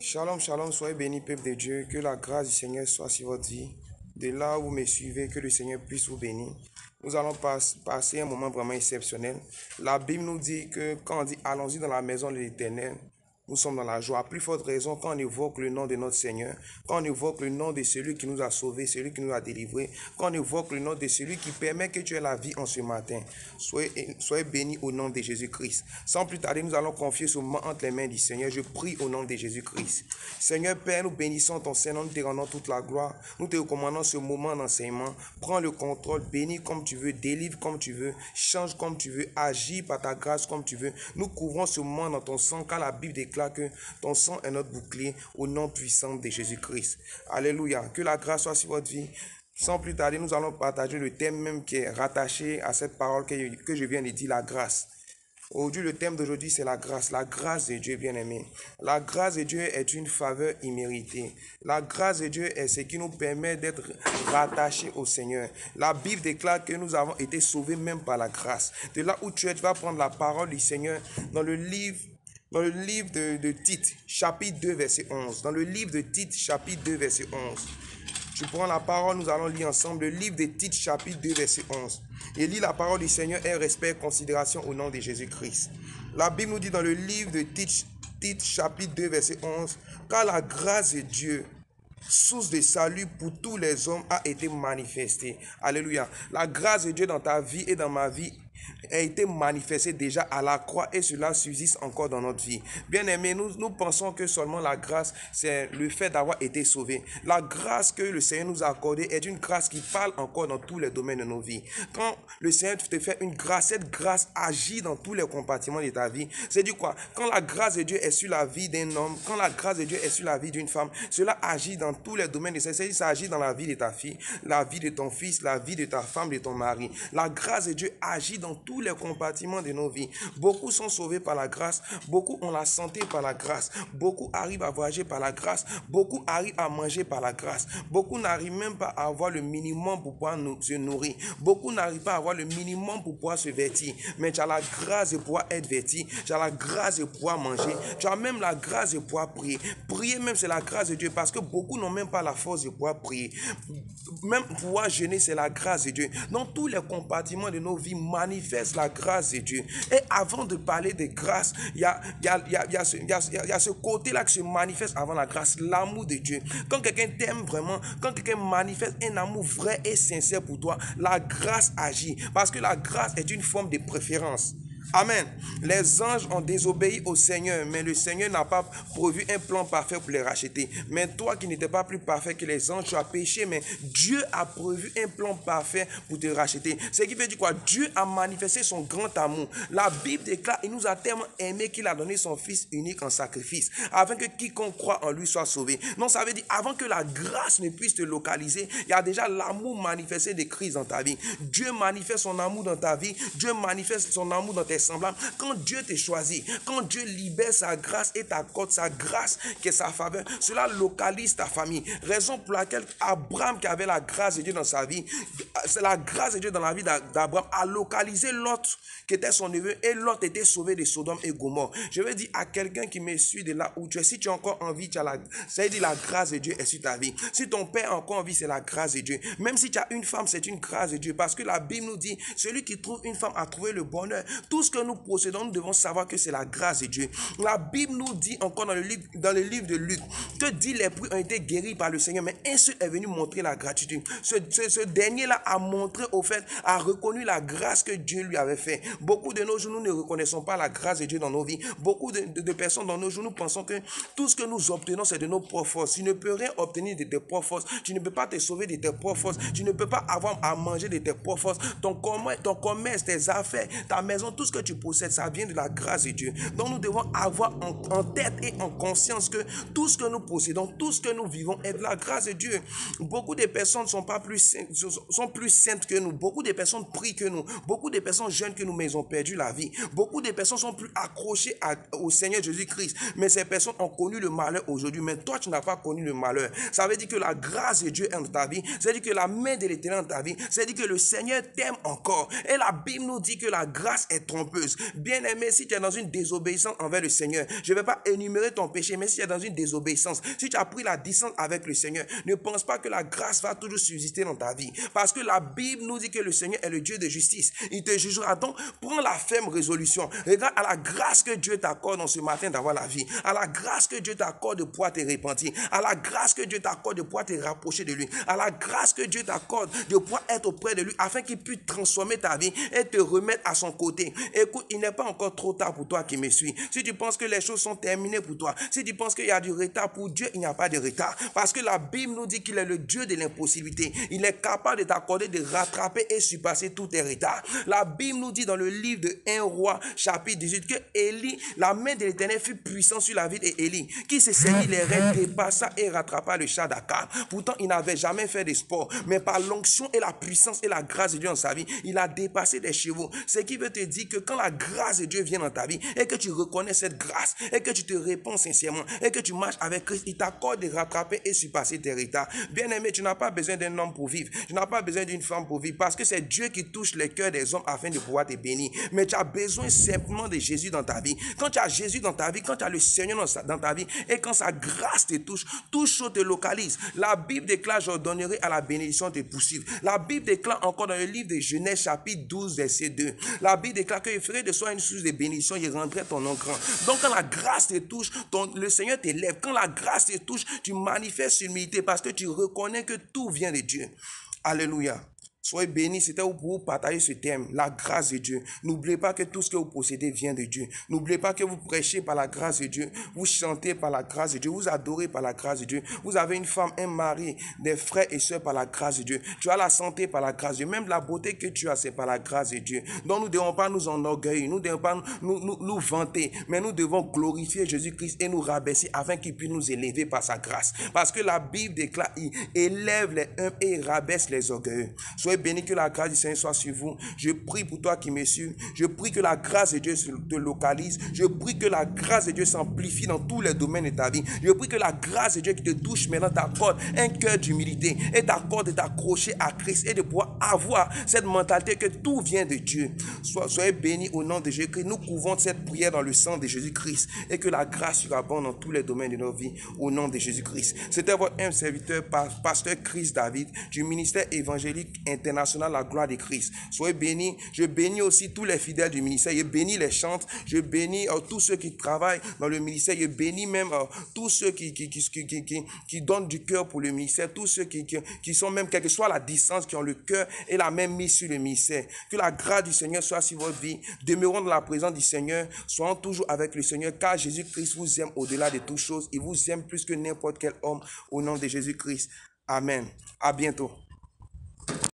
Shalom, shalom, soyez bénis, peuple de Dieu. Que la grâce du Seigneur soit sur votre vie. De là où vous me suivez, que le Seigneur puisse vous bénir. Nous allons passer un moment vraiment exceptionnel. La Bible nous dit que quand on dit allons-y dans la maison de l'Éternel, nous sommes dans la joie. À plus forte raison, quand on évoque le nom de notre Seigneur, quand on évoque le nom de celui qui nous a sauvés, celui qui nous a délivrés, quand on évoque le nom de celui qui permet que tu aies la vie en ce matin, soyez bénis au nom de Jésus-Christ. Sans plus tarder, nous allons confier ce moment entre les mains du Seigneur. Je prie au nom de Jésus-Christ. Seigneur Père, nous bénissons ton Saint-Nom, nous te rendons toute la gloire. Nous te recommandons ce moment d'enseignement. Prends le contrôle, bénis comme tu veux, délivre comme tu veux, change comme tu veux, agis par ta grâce comme tu veux. Nous couvrons ce moment dans ton sang, car la Bible déclare que ton sang est notre bouclier au nom puissant de Jésus-Christ. Alléluia. Que la grâce soit sur votre vie. Sans plus tarder, nous allons partager le thème même qui est rattaché à cette parole que je viens de dire, la grâce. Aujourd'hui, le thème d'aujourd'hui, c'est la grâce de Dieu bien-aimé. La grâce de Dieu est une faveur imméritée. La grâce de Dieu est ce qui nous permet d'être rattachés au Seigneur. La Bible déclare que nous avons été sauvés même par la grâce. De là où tu es, tu vas prendre la parole du Seigneur dans le livre de Tite, chapitre 2, verset 11. Dans le livre de Tite, chapitre 2, verset 11. Tu prends la parole, nous allons lire ensemble le livre de Tite, chapitre 2, verset 11. Et lis la parole du Seigneur et respect et considération au nom de Jésus-Christ. La Bible nous dit dans le livre de Tite, chapitre 2, verset 11, « Car la grâce de Dieu, source de salut pour tous les hommes, a été manifestée. » Alléluia. La grâce de Dieu dans ta vie et dans ma vie a été manifesté déjà à la croix et cela subsiste encore dans notre vie. Bien aimés, nous pensons que seulement la grâce, c'est le fait d'avoir été sauvé. La grâce que le Seigneur nous a accordée est une grâce qui parle encore dans tous les domaines de nos vies. Quand le Seigneur te fait une grâce, cette grâce agit dans tous les compartiments de ta vie. C'est du quoi? Quand la grâce de Dieu est sur la vie d'un homme, quand la grâce de Dieu est sur la vie d'une femme, cela agit dans tous les domaines de sa vie. Ça agit dans la vie de ta fille, la vie de ton fils, la vie de ta femme, de ton mari. La grâce de Dieu agit dans tous les compartiments de nos vies. Beaucoup sont sauvés par la grâce, beaucoup ont la santé par la grâce, beaucoup arrivent à voyager par la grâce, beaucoup arrivent à manger par la grâce, beaucoup n'arrivent même pas à avoir le minimum pour pouvoir se nourrir, beaucoup n'arrivent pas à avoir le minimum pour pouvoir se vêtir, mais tu as la grâce de pouvoir être vêti, tu as la grâce de pouvoir manger, tu as même la grâce de pouvoir prier. Prier même c'est la grâce de Dieu parce que beaucoup n'ont même pas la force de pouvoir prier. Même pouvoir jeûner c'est la grâce de Dieu. Dans tous les compartiments de nos vies manifeste la grâce de Dieu. Et avant de parler de grâce, il y a ce côté-là qui se manifeste avant la grâce, l'amour de Dieu. Quand quelqu'un t'aime vraiment, quand quelqu'un manifeste un amour vrai et sincère pour toi, la grâce agit. Parce que la grâce est une forme de préférence. Amen. Les anges ont désobéi au Seigneur, mais le Seigneur n'a pas prévu un plan parfait pour les racheter. Mais toi qui n'étais pas plus parfait que les anges, tu as péché, mais Dieu a prévu un plan parfait pour te racheter. Ce qui veut dire quoi? Dieu a manifesté son grand amour. La Bible déclare, il nous a tellement aimé qu'il a donné son Fils unique en sacrifice, afin que quiconque croit en lui soit sauvé. Non, ça veut dire, avant que la grâce ne puisse te localiser, il y a déjà l'amour manifesté de Christ dans ta vie. Dieu manifeste son amour dans ta vie, Dieu manifeste son amour dans tes semblables. Quand Dieu te choisit, quand Dieu libère sa grâce et t'accorde sa grâce qui est sa faveur, cela localise ta famille. Raison pour laquelle Abraham, qui avait la grâce de Dieu dans sa vie, c'est la grâce de Dieu dans la vie d'Abraham, a localisé Lot, qui était son neveu, et Lot était sauvé de Sodome et Gomorrhe. Je veux dire à quelqu'un qui me suit de là où tu es, si tu as encore envie, ça veut dire la grâce de Dieu est sur ta vie. Si ton père a encore envie, c'est la grâce de Dieu. Même si tu as une femme, c'est une grâce de Dieu, parce que la Bible nous dit, celui qui trouve une femme a trouvé le bonheur. Tout ce que nous possédons, nous devons savoir que c'est la grâce de Dieu. La Bible nous dit encore dans le livre de Luc, que 10 lépreux ont été guéris par le Seigneur, mais un seul est venu montrer la gratitude. Ce dernier-là a montré, au fait, a reconnu la grâce que Dieu lui avait fait. Beaucoup de nos jours, nous ne reconnaissons pas la grâce de Dieu dans nos vies. Beaucoup de personnes dans nos jours, nous pensons que tout ce que nous obtenons, c'est de nos propres forces. Tu ne peux rien obtenir de tes propres forces. Tu ne peux pas te sauver de tes propres forces. Tu ne peux pas avoir à manger de tes propres forces. Ton commerce, tes affaires, ta maison, tout ce que tu possèdes, ça vient de la grâce de Dieu. Donc nous devons avoir en tête et en conscience que tout ce que nous possédons, tout ce que nous vivons est de la grâce de Dieu. Beaucoup de personnes sont plus saintes que nous. Beaucoup de personnes prient que nous. Beaucoup de personnes jeunes que nous, mais ils ont perdu la vie. Beaucoup de personnes sont plus accrochées au Seigneur Jésus-Christ. Mais ces personnes ont connu le malheur aujourd'hui. Mais toi, tu n'as pas connu le malheur. Ça veut dire que la grâce de Dieu est dans ta vie. Ça veut dire que la main de l'Éternel dans ta vie. Ça veut dire que le Seigneur t'aime encore. Et la Bible nous dit que la grâce est trompeuse. Bien-aimé, si tu es dans une désobéissance envers le Seigneur, je ne vais pas énumérer ton péché, mais si tu es dans une désobéissance, si tu as pris la distance avec le Seigneur, ne pense pas que la grâce va toujours subsister dans ta vie. Parce que la Bible nous dit que le Seigneur est le Dieu de justice. Il te jugera donc. Prends la ferme résolution. Regarde à la grâce que Dieu t'accorde dans ce matin d'avoir la vie. À la grâce que Dieu t'accorde de pouvoir te repentir. À la grâce que Dieu t'accorde de pouvoir te rapprocher de lui. À la grâce que Dieu t'accorde de pouvoir être auprès de lui afin qu'il puisse transformer ta vie et te remettre à son côté. Écoute, il n'est pas encore trop tard pour toi qui me suis. Si tu penses que les choses sont terminées pour toi, si tu penses qu'il y a du retard pour Dieu, il n'y a pas de retard. Parce que la Bible nous dit qu'il est le Dieu de l'impossibilité. Il est capable de t'accorder, de rattraper et surpasser tous tes retards. La Bible nous dit dans le livre de 1 Roi, chapitre 18, que Élie, la main de l'Éternel fut puissante sur la vie d'Élie, qui se saisit les rênes, dépassa et rattrapa le chat d'Akab. Pourtant, il n'avait jamais fait de sport, mais par l'onction et la puissance et la grâce de Dieu dans sa vie, il a dépassé des chevaux. Ce qui veut te dire que quand la grâce de Dieu vient dans ta vie et que tu reconnais cette grâce et que tu te réponds sincèrement et que tu marches avec Christ, il t'accorde de rattraper et surpasser tes retards. Bien-aimé, tu n'as pas besoin d'un homme pour vivre. Tu n'as pas besoin d'une femme pour vivre parce que c'est Dieu qui touche les cœurs des hommes afin de pouvoir te bénir. Mais tu as besoin simplement de Jésus dans ta vie. Quand tu as Jésus dans ta vie, quand tu as le Seigneur dans ta vie et quand sa grâce te touche, toute chose te localise. La Bible déclare: je donnerai à la bénédiction de poursuivre. La Bible déclare encore dans le livre de Genèse chapitre 12 verset 2. La Bible déclare qu'il ferait de soi une source de bénédiction, il rendrait ton nom grand. Donc quand la grâce te touche, le Seigneur t'élève. Quand la grâce te touche, tu manifestes l'humilité parce que tu reconnais que tout vient de Dieu. Alléluia. Soyez bénis, c'était pour vous partager ce thème, la grâce de Dieu. N'oubliez pas que tout ce que vous possédez vient de Dieu. N'oubliez pas que vous prêchez par la grâce de Dieu, vous chantez par la grâce de Dieu, vous adorez par la grâce de Dieu. Vous avez une femme, un mari, des frères et sœurs par la grâce de Dieu. Tu as la santé par la grâce de Dieu. Même la beauté que tu as, c'est par la grâce de Dieu. Donc nous ne devons pas nous enorgueillir, nous ne devons pas nous vanter, mais nous devons glorifier Jésus-Christ et nous rabaisser afin qu'il puisse nous élever par sa grâce. Parce que la Bible déclare: il élève les humbles et il rabaisse les orgueilleux. Soyez bénis, que la grâce du Seigneur soit sur vous. Je prie pour toi qui me suis. Je prie que la grâce de Dieu te localise. Je prie que la grâce de Dieu s'amplifie dans tous les domaines de ta vie. Je prie que la grâce de Dieu qui te touche maintenant t'accorde un cœur d'humilité et t'accorde de t'accrocher à Christ et de pouvoir avoir cette mentalité que tout vient de Dieu. Soyez bénis au nom de Jésus-Christ. Nous couvrons cette prière dans le sang de Jésus-Christ et que la grâce surabonde dans tous les domaines de nos vies au nom de Jésus-Christ. C'était votre humble serviteur, pasteur Chris David, du ministère évangélique international La Gloire de Christ. Soyez bénis. Je bénis aussi tous les fidèles du ministère. Je bénis les chantres. Je bénis tous ceux qui travaillent dans le ministère. Je bénis même tous ceux qui donnent du cœur pour le ministère. Tous ceux qui sont même, quelle que soit la distance, qui ont le cœur et la même mise sur le ministère. Que la grâce du Seigneur soit sur votre vie. Demeurons dans la présence du Seigneur. Soyons toujours avec le Seigneur, car Jésus-Christ vous aime au-delà de toutes choses. Il vous aime plus que n'importe quel homme au nom de Jésus-Christ. Amen. À bientôt.